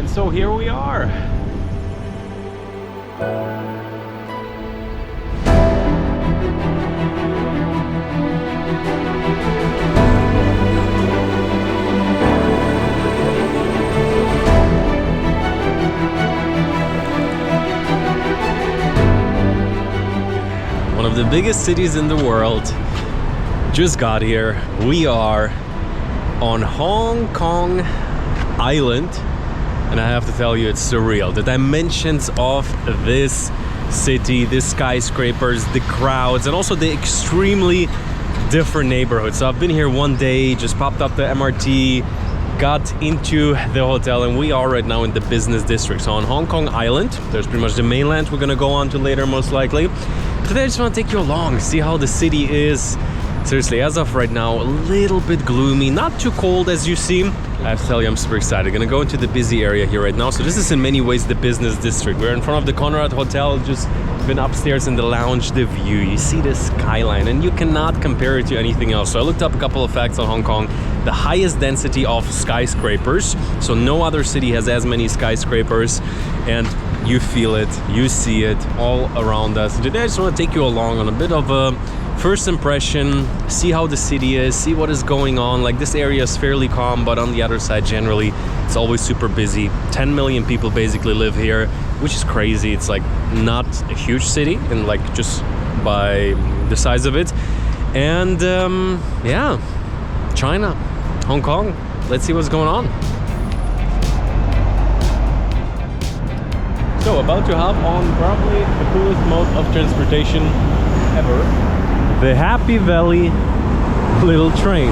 And so here we are. One of the biggest cities in the world. Just got here. We are on Hong Kong Island, and I have to tell you, it's surreal. The dimensions of this city, the skyscrapers, the crowds, and also the extremely different neighborhoods. So I've been here one day, just popped up the MRT, got into the hotel, and we are right now in the business district. So on Hong Kong Island, there's pretty much the mainland we're gonna go on to later, most likely. Today I just want to take you along, see how the city is. Seriously, as of right now, a little bit gloomy, not too cold as you see. I have to tell you, I'm super excited. Gonna go into the busy area here right now. So this is in many ways the business district. We're in front of the Conrad Hotel, just been upstairs in the lounge, the view. You see the skyline and you cannot compare it to anything else. So I looked up a couple of facts on Hong Kong. The highest density of skyscrapers. So no other city has as many skyscrapers, and you feel it, you see it all around us. Today I just want to take you along on a bit of a first impression, see how the city is, see what is going on. Like, this area is fairly calm, but on the other side, generally, it's always super busy. 10 million people basically live here, which is crazy. It's like not a huge city, and like just by the size of it. And yeah, China, Hong Kong. Let's see what's going on. So, about to hop on probably the coolest mode of transportation ever. The Happy Valley little train.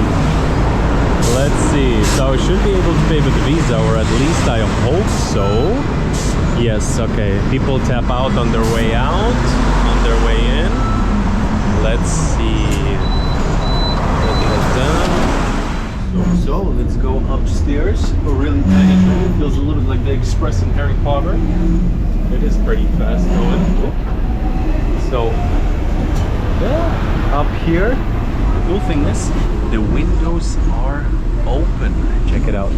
Let's see. So I should be able to pay with Visa, or at least I hope so. Yes, okay. People tap out on their way out, on their way in. Let's see. So let's go upstairs. A really tiny train. It feels a little bit like the Express in Harry Potter. It is pretty fast going. So up here, the cool thing is the windows are open. Check it out.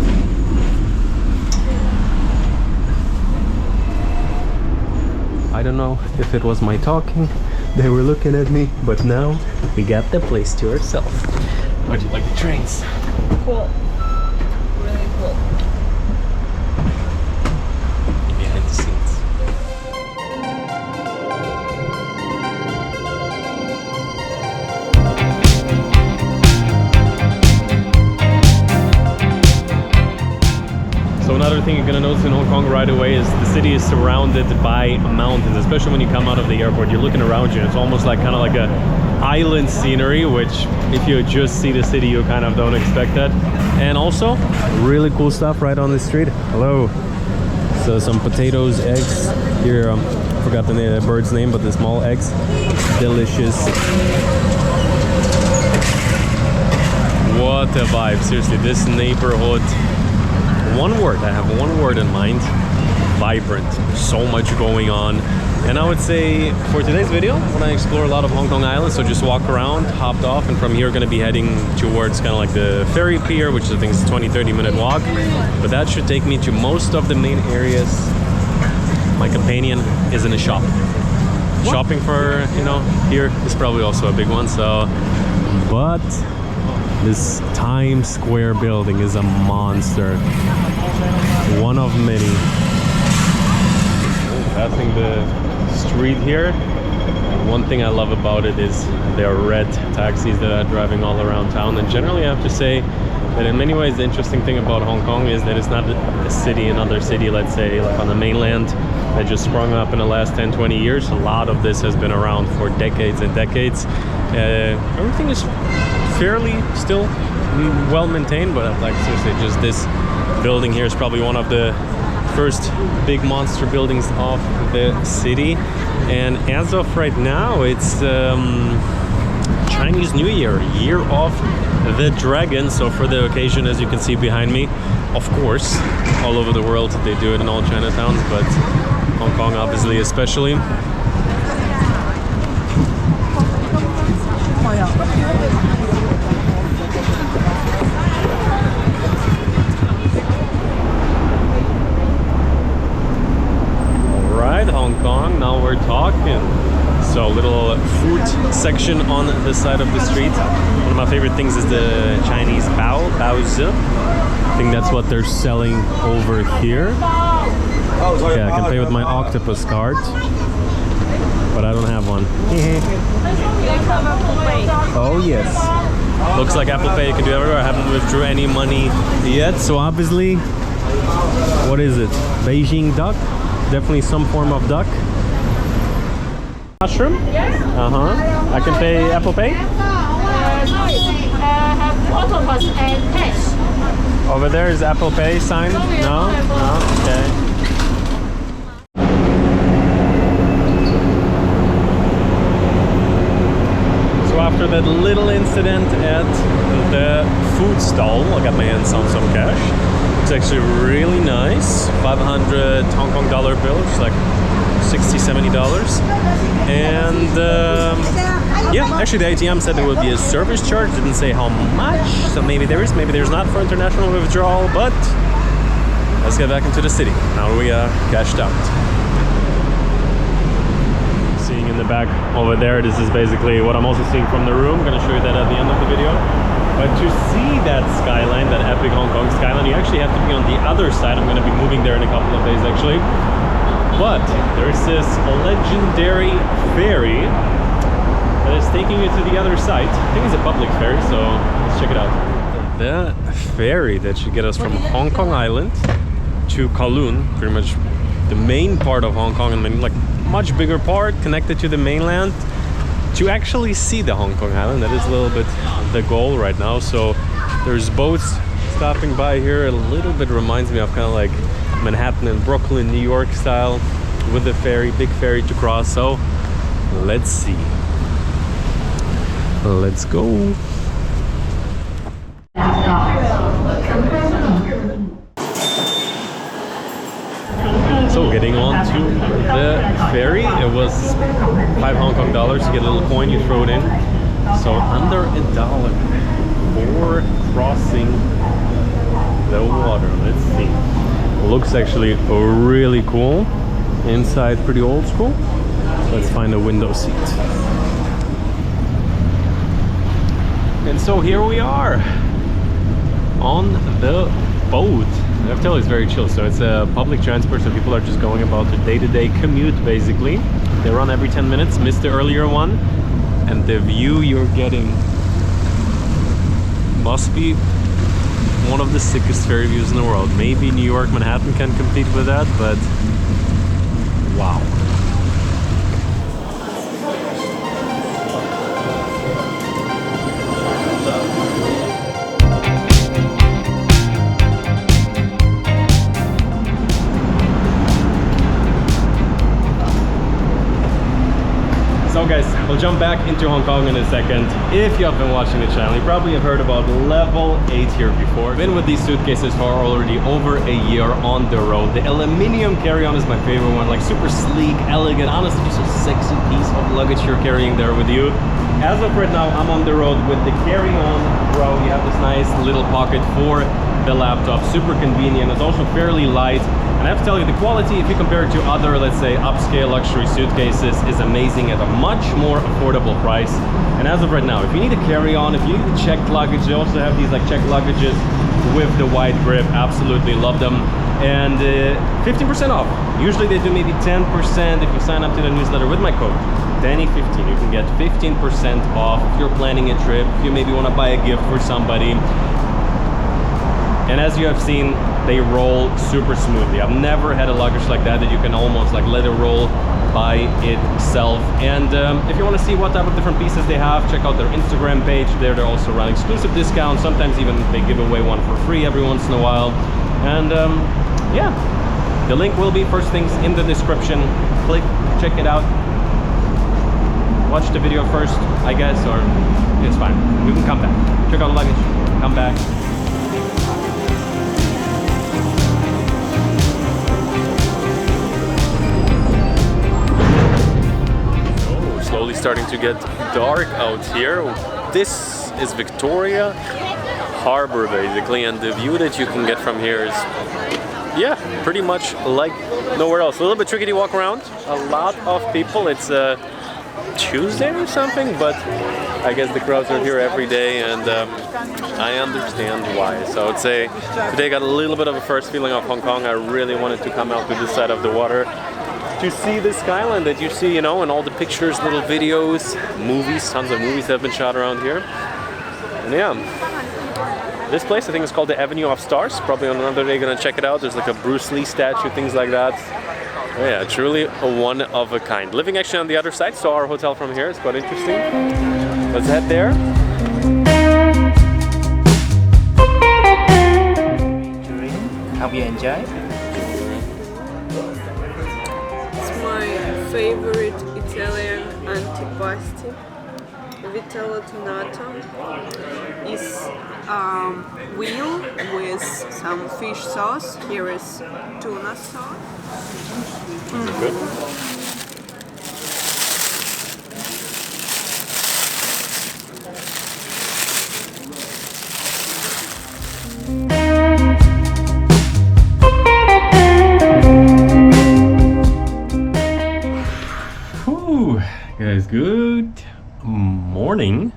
I don't know if it was my talking, they were looking at me, but now we got the place to ourselves. How do you like the trains? Cool. Really cool. Behind the scenes. Another thing you're gonna notice in Hong Kong right away is the city is surrounded by mountains, especially when you come out of the airport. You're looking around you, and it's almost like kind of like a island scenery, which if you just see the city, you kind of don't expect that. And also, really cool stuff right on the street. Hello. So some potatoes, eggs. Here, forgot the bird's name, but the small eggs. Delicious. What a vibe. Seriously, this neighborhood. One word, I have one word in mind: vibrant. So much going on. And I would say for today's video, I'm gonna explore a lot of Hong Kong Island. So just walk around, hopped off, and from here gonna be heading towards kind of like the Ferry pier, which I think is a 20-30 minute walk. But that should take me to most of the main areas. My companion is in a shop. What? Shopping for, you know, here is probably also a big one. So, but this Times Square building is a monster. One of many. Passing the street here. One thing I love about it is there are red taxis that are driving all around town. And generally I have to say that in many ways the interesting thing about Hong Kong is that it's not a city, another city, let's say like on the mainland, that just sprung up in the last 10-20 years. A lot of this has been around for decades and decades. Everything is fairly still well maintained, but like seriously, just this building here is probably one of the first big monster buildings of the city. And as of right now, it's Chinese New Year, Year of the Dragon. So for the occasion, as you can see behind me, of course, all over the world they do it in all Chinatowns, but Hong Kong obviously especially. Kong. Now we're talking. So little food section on the side of the street. One of my favorite things is the Chinese baozi. I think that's what they're selling over here. Yeah, I can pay with my octopus card, but I don't have one. Oh yes. Looks like Apple Pay you can do everywhere. I haven't withdrew any money yet, so obviously, what is it? Beijing duck? Definitely some form of duck. Mushroom? Yes. I can pay Apple Pay? Octopus and cash. Over there is Apple Pay sign? No? No? Okay. So after that little incident at the food stall, I got my hands on some cash. It's actually really nice. 500 Hong Kong dollar bill, which is like $60–70. And yeah, actually the ATM said there would be a service charge, didn't say how much, so maybe there is, maybe there's not for international withdrawal, but let's get back into the city. Now we cashed out. Seeing in the back over there, this is basically what I'm also seeing from the room. I'm gonna show you that at the end of the video. But to see that skyline, that epic Hong Kong skyline, you actually have to be on the other side. I'm gonna be moving there in a couple of days actually. But there's this legendary ferry that is taking you to the other side. I think it's a public ferry, so let's check it out. The ferry that should get us from Hong Kong Island to Kowloon, pretty much the main part of Hong Kong, and then like much bigger part connected to the mainland, to actually see the Hong Kong Island. That is a little bit the goal right now. So there's boats stopping by here. A little bit reminds me of kind of like Manhattan and Brooklyn, New York style, with the ferry, big ferry to cross. So let's see. Let's go. So getting on to the ferry, it was 5 Hong Kong dollars to get a little coin, you throw it in. So under $1 for crossing the water. Let's see. Looks actually really cool. Inside pretty old school. Let's find a window seat. And so here we are on the boat. I have to tell you, it's very chill. So it's a public transport, so people are just going about their day-to-day commute basically. They run every 10 minutes, missed the earlier one, and the view you're getting must be one of the sickest ferry views in the world. Maybe New York, Manhattan can compete with that, but wow. So guys, we'll jump back into Hong Kong in a second. If you have been watching the channel, you probably have heard about Level 8 here before. I've been with these suitcases for already over a year on the road. The aluminium carry-on is my favorite one, like super sleek, elegant, honestly just a sexy piece of luggage you're carrying there with you. As of right now, I'm on the road with the carry-on row. You have this nice little pocket for the laptop, super convenient. It's also fairly light. And I have to tell you, the quality, if you compare it to other, let's say, upscale luxury suitcases, is amazing at a much more affordable price. And as of right now, if you need a carry-on, if you need a checked luggage, they also have these like checked luggages with the wide grip. Absolutely love them. And 15% off. Usually they do maybe 10% if you sign up to the newsletter with my code Danny15. You can get 15% off if you're planning a trip, if you maybe want to buy a gift for somebody. And as you have seen, they roll super smoothly. I've never had a luggage like that you can almost like let it roll by itself. And if you want to see what type of different pieces they have, check out their Instagram page. They're also running exclusive discounts. Sometimes even they give away one for free every once in a while. And yeah, the link will be first things in the description. Click, check it out. Watch the video first, I guess, or it's fine. You can come back. Check out the luggage, come back. Slowly starting to get dark out here. This is Victoria. Harbour basically, and the view that you can get from here is, yeah, pretty much like nowhere else. A little bit tricky to walk around, a lot of people. It's Tuesday or something, but I guess the crowds are here every day, and I understand why. So I would say today I got a little bit of a first feeling of Hong Kong. I really wanted to come out to this side of the water to see the skyline that you see, you know, in all the pictures, little videos, movies, tons of movies that have been shot around here. And yeah, this place I think is called the Avenue of Stars. Probably on another day gonna check it out. There's like a Bruce Lee statue, things like that. Yeah, truly a one of a kind. Living actually on the other side, so our hotel from here is quite interesting. Let's head there. Hope you enjoy. It's my favorite Italian antipasti. Vitello tonato is wheel with some fish sauce. Here is tuna sauce. Good. Whew, guys, good morning.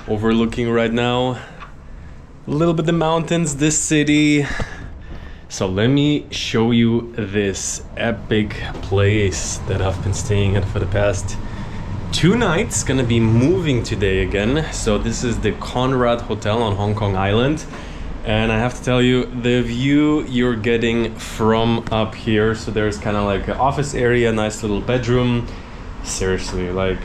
Overlooking right now a little bit the mountains, this city. So let me show you this epic place that I've been staying at for the past 2 nights. Gonna be moving today again. So this is the Conrad Hotel on Hong Kong Island. And I have to tell you, the view you're getting from up here, so there's kind of like an office area, nice little bedroom. Seriously, like,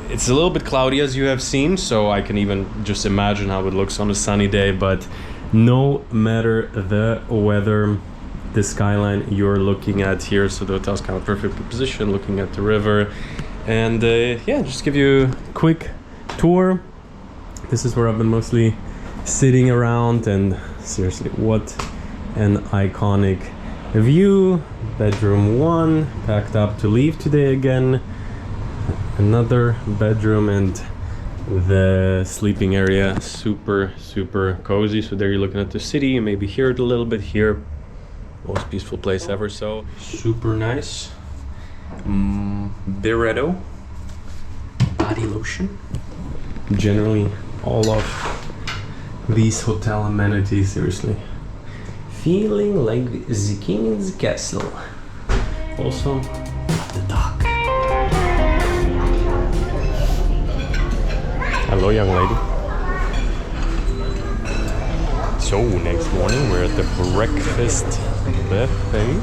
it's a little bit cloudy as you have seen, so I can even just imagine how it looks on a sunny day, but no matter the weather, the skyline you're looking at here, so the hotel's kind of perfectly positioned, looking at the river. And yeah, just give you a quick tour. This is where I've been mostly sitting around, and seriously, what an iconic view. Bedroom 1, packed up to leave today again. Another bedroom, and the sleeping area, super cozy. So there you're looking at the city, you maybe hear it a little bit here. Most peaceful place ever, so super nice. Beretto body lotion. Generally all of these hotel amenities, seriously. Feeling like the king in the castle. Also the dock. Hello, young lady. So next morning we're at the breakfast buffet.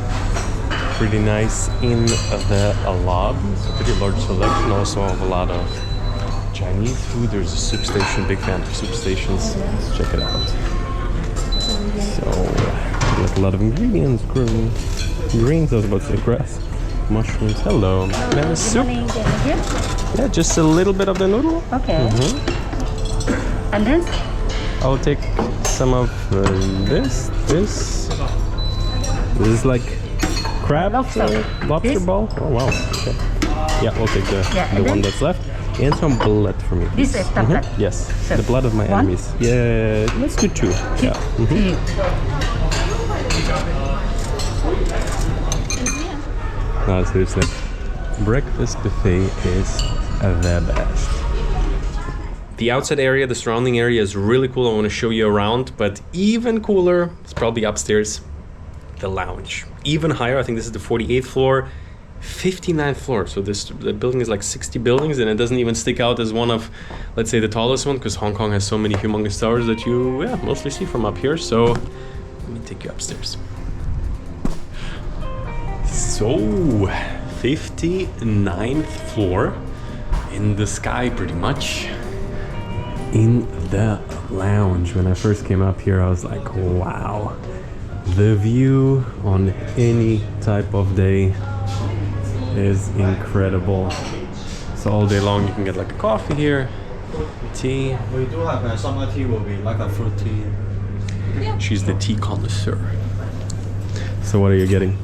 Pretty nice in the lobby. It's a pretty large selection also of a lot of Chinese food. There's a soup station, big fan of soup stations. Let's check it out. So there's a lot of ingredients, greens, I was about to say grass, mushrooms. Hello. Can I have a soup? Yeah, just a little bit of the noodle. Okay. And then? I'll take some of this. This is like crab, lobster ball. Oh wow. Okay. Yeah, we'll take the one that's left, and some blood for me. This is the blood. Yes, So, the blood of my enemies. Yeah, let's do 2. Yeah. No, seriously, breakfast buffet is the best. The outside area, the surrounding area is really cool. I want to show you around, but even cooler, it's probably upstairs, the lounge. Even higher, I think this is the 48th floor, 59th floor. So the building is like 60 buildings, and it doesn't even stick out as one of, let's say, the tallest one, because Hong Kong has so many humongous towers that you mostly see from up here. So let me take you upstairs. So 59th floor, in the sky pretty much. In the lounge, when I first came up here, I was like, wow, the view on any type of day is incredible. So all day long you can get like a coffee here, tea. We do have a summer tea, will be like a fruit tea. She's the tea connoisseur. So what are you getting?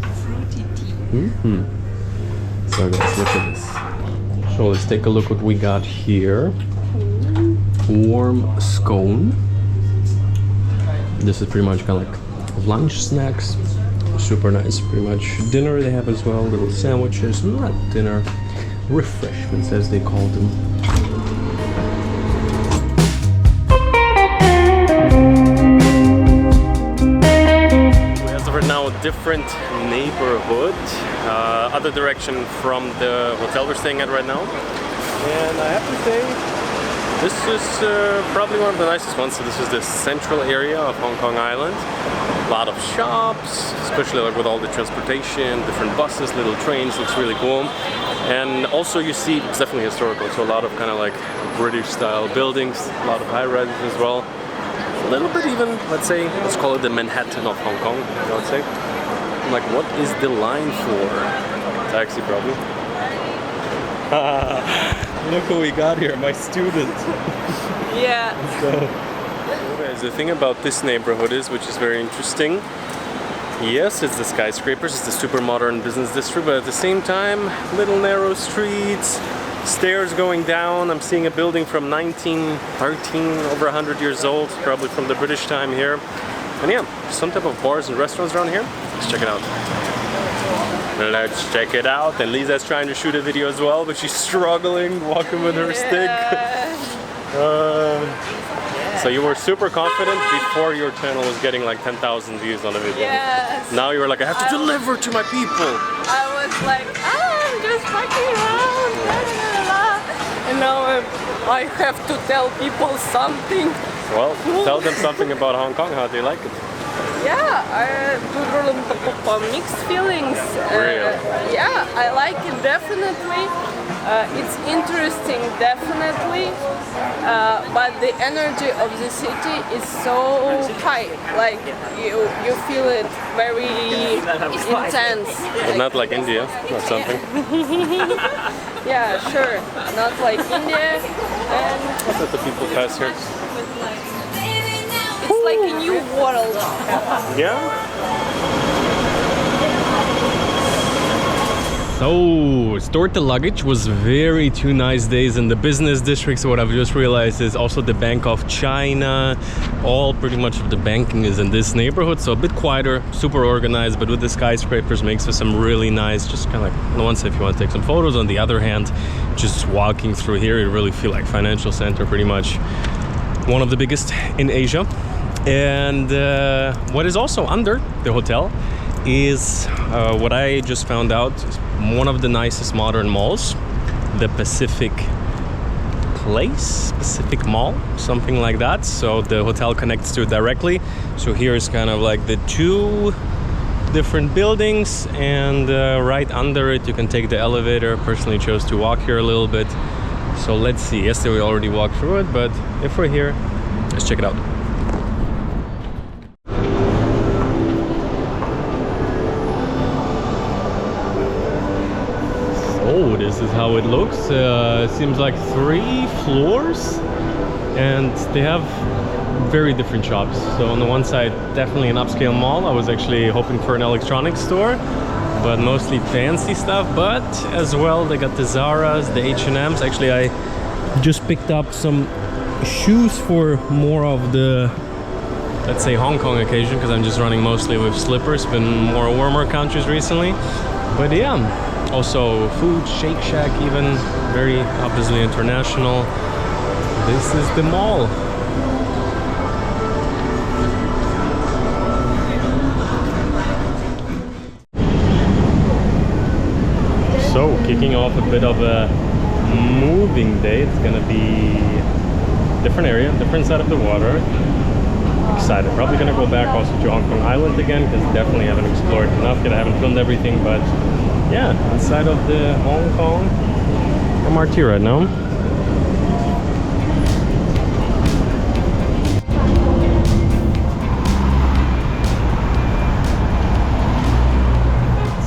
Fruity tea. Mm-hmm. So guys, look at this. So let's take a look what we got here. Warm scone. This is pretty much kind of like lunch snacks. Super nice. Pretty much dinner they have as well. Little sandwiches, not dinner, refreshments as they call them. Now a different neighborhood, other direction from the hotel we're staying at right now, and I have to say this is probably one of the nicest ones. So this is the central area of Hong Kong Island. A lot of shops, especially like with all the transportation, different buses, little trains. Looks really cool. And also you see it's definitely historical, so a lot of kind of like British style buildings, a lot of high rises as well. A little bit even, let's say, let's call it the Manhattan of Hong Kong, I would say. I'm like, what is the line for? Taxi, probably. Look who we got here, my student. Yeah. The thing about this neighborhood is, which is very interesting, yes, it's the skyscrapers, it's the super modern business district, but at the same time, little narrow streets, stairs going down. I'm seeing a building from 1913, over 100 years old, probably from the British time here. And yeah, some type of bars and restaurants around here. Let's check it out. Let's check it out. And Lisa's trying to shoot a video as well, but she's struggling, walking with her stick. So you were super confident before your channel was getting like 10,000 views on a video. Yes. Now you were like, I have to deliver to my people. I was like, I'm just fucking around. And now I have to tell people something. Well, tell them something about Hong Kong. How do you like it? Yeah, mixed feelings. Yeah, I like it definitely. It's interesting, definitely. But the energy of the city is so high. Like you feel it very intense. But not like India or something. Yeah, sure. Not like India. And Let's let the people pass here. it's like a new world. Yeah? So, stored the luggage was very 2 nice days in the business district. So what I've just realized is also the Bank of China, all pretty much of the banking is in this neighborhood. So a bit quieter, super organized, but with the skyscrapers makes for some really nice, just kind of like, on the one side if you want to take some photos, on the other hand, just walking through here, you really feel like financial center pretty much. One of the biggest in Asia. And what is also under the hotel is what I just found out, one of the nicest modern malls, the Pacific Mall, something like that. So the hotel connects to it directly. So here's kind of like the 2 different buildings, and right under it you can take the elevator. Personally chose to walk here a little bit. So let's see. Yesterday we already walked through it, but if we're here, let's check it out. Oh, this is how it looks. It seems like 3 floors, and they have very different shops. So on the one side, definitely an upscale mall. I was actually hoping for an electronics store, but mostly fancy stuff. But as well, they got the Zara's, the H&M's. Actually, I just picked up some shoes for more of the, let's say, Hong Kong occasion, because I'm just running mostly with slippers. Been more warmer countries recently. But yeah, also food, Shake Shack even, very obviously international. This is the mall. So, kicking off a bit of a moving day. It's gonna be different area, different side of the water. Excited. Probably gonna go back also to Hong Kong Island again, because definitely haven't explored enough yet. I haven't filmed everything, but yeah, inside of the Hong Kong MRT right now.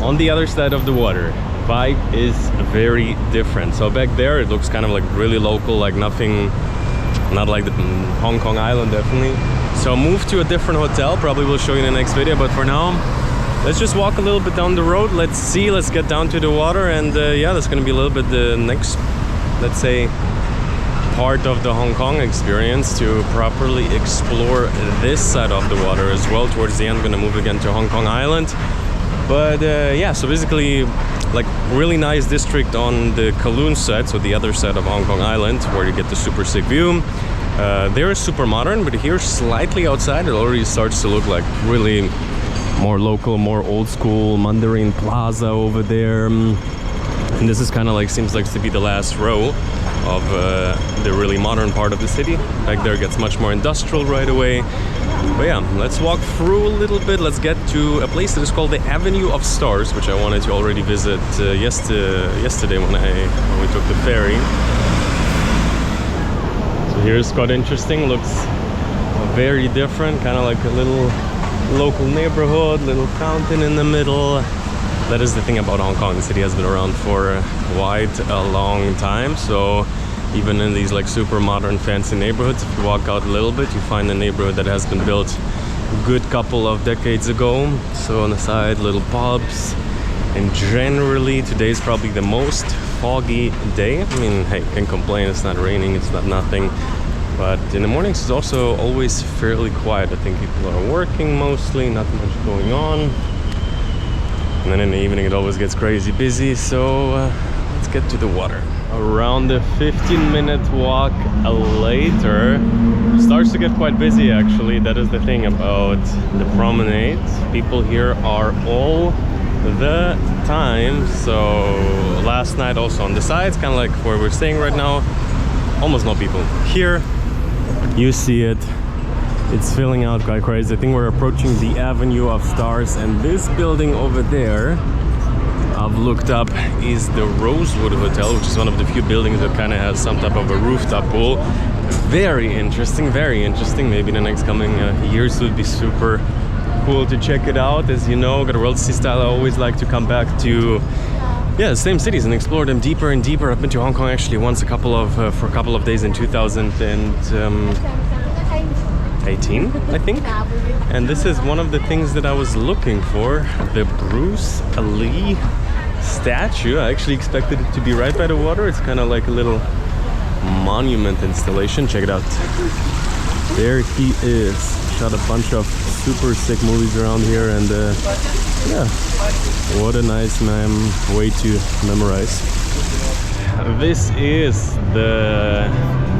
On the other side of the water, vibe is very different. So back there it looks kind of like really local, like nothing, not like the Hong Kong Island definitely. So move to a different hotel, probably will show you in the next video, but for now let's just walk a little bit down the road. Let's see, let's get down to the water, and yeah, that's gonna be a little bit the next, let's say, part of the Hong Kong experience to properly explore this side of the water as well. Towards the end, I'm gonna move again to Hong Kong Island. But yeah, so basically, like really nice district on the Kowloon side, so the other side of Hong Kong Island, where you get the super sick view. There is super modern, but here slightly outside, it already starts to look like really more local, more old school. Mandarin Plaza over there. And this is kind of like, seems like to be the last row of the really modern part of the city. Back there gets much more industrial right away. But yeah, let's walk through a little bit. Let's get to a place that is called the Avenue of Stars, which I wanted to already visit yesterday when we took the ferry. So here's quite interesting. Looks very different, kind of like a little local neighborhood, little fountain in the middle. That is the thing about Hong Kong. The city has been around for quite a long time, so even in these like super modern fancy neighborhoods, if you walk out a little bit, you find a neighborhood that has been built a good couple of decades ago. So on the side, little pubs, and generally today's probably the most foggy day. I mean, hey, can't complain, it's not raining, it's not nothing. But in the mornings it's also always fairly quiet. I think people are working mostly, not much going on. And then in the evening it always gets crazy busy, so let's get to the water. Around the 15-minute walk later, it starts to get quite busy actually. That is the thing about the promenade. People here are all the time. So last night also on the sides, kind of like where we're staying right now, almost no people. Here, you see it. It's filling out quite crazy. I think we're approaching the Avenue of Stars, and this building over there, I've looked up, is the Rosewood Hotel, which is one of the few buildings that kind of has some type of a rooftop pool. Very interesting, very interesting. Maybe in the next coming years it would be super cool to check it out. As you know, got a World City style, I always like to come back to the same cities and explore them deeper and deeper. I've been to HongOng actually once for a couple of days in 2018, I think. And this is one of the things that I was looking for, the Bruce Lee statue. I actually expected it to be right by the water. It's kind of like a little monument installation. Check it out. There he is. Shot a bunch of super sick movies around here, and yeah, what a nice way to memorize. This is the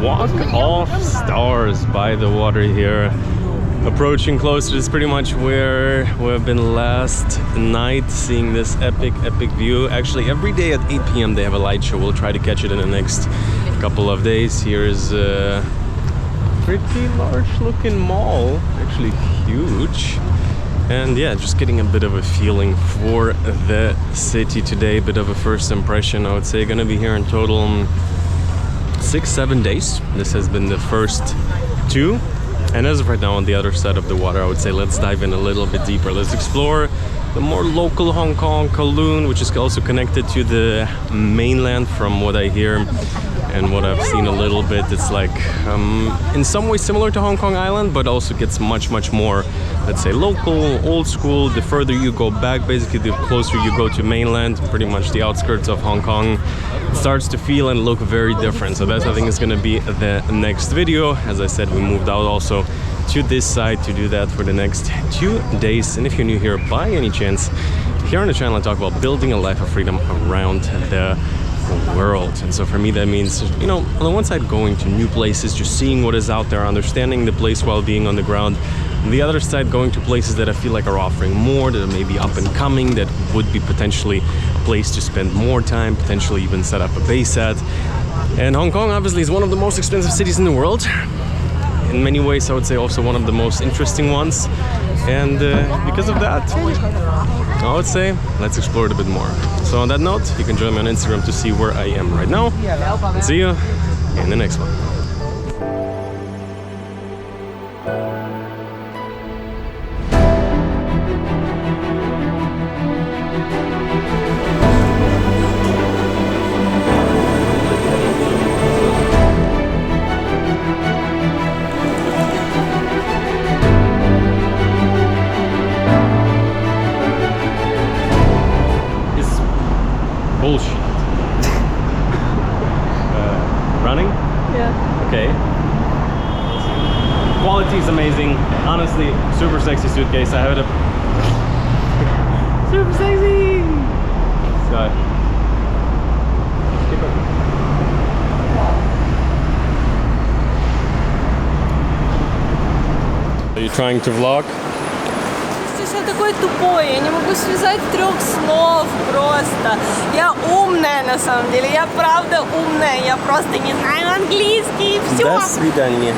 Walk of Stars by the water here. Approaching closer, this is pretty much where we've been last night, seeing this epic view. Actually, every day at 8 p.m. they have a light show. We'll try to catch it in the next couple of days. Here's a pretty large looking mall, actually huge. And yeah, just getting a bit of a feeling for the city today, a bit of a first impression. I would say gonna be here in total 6-7 days. This has been the first 2. And as of right now on the other side of the water, I would say let's dive in a little bit deeper. Let's explore the more local Hong Kong, Kowloon, which is also connected to the mainland from what I hear and what I've seen a little bit. It's like in some ways similar to Hong Kong Island, but also gets much more, let's say, local, old school. The further you go back, basically the closer you go to mainland, pretty much the outskirts of Hong Kong, it starts to feel and look very different. So that's, I think, is going to be the next video. As I said, we moved out also to this side to do that for the next 2 days. And if you're new here by any chance, here on the channel I talk about building a life of freedom around the world. And so for me that means, you know, on the one side going to new places, just seeing what is out there, understanding the place while being on the ground. On the other side, going to places that I feel like are offering more, that are maybe up and coming, that would be potentially a place to spend more time, potentially even set up a base at. And Hong Kong obviously is one of the most expensive cities in the world. In many ways I would say also one of the most interesting ones. And because of that, I would say let's explore it a bit more. So on that note, you can join me on Instagram to see where I am right now. And see you in the next one. Bullshit. Running? Yeah. honestly, super sexy suitcase. I have it up. Super sexy! So, are you trying to vlog? Я такой тупой, я не могу связать 3 слов просто. Я умная на самом деле, я правда умная, я просто не знаю английский и все. До свидания.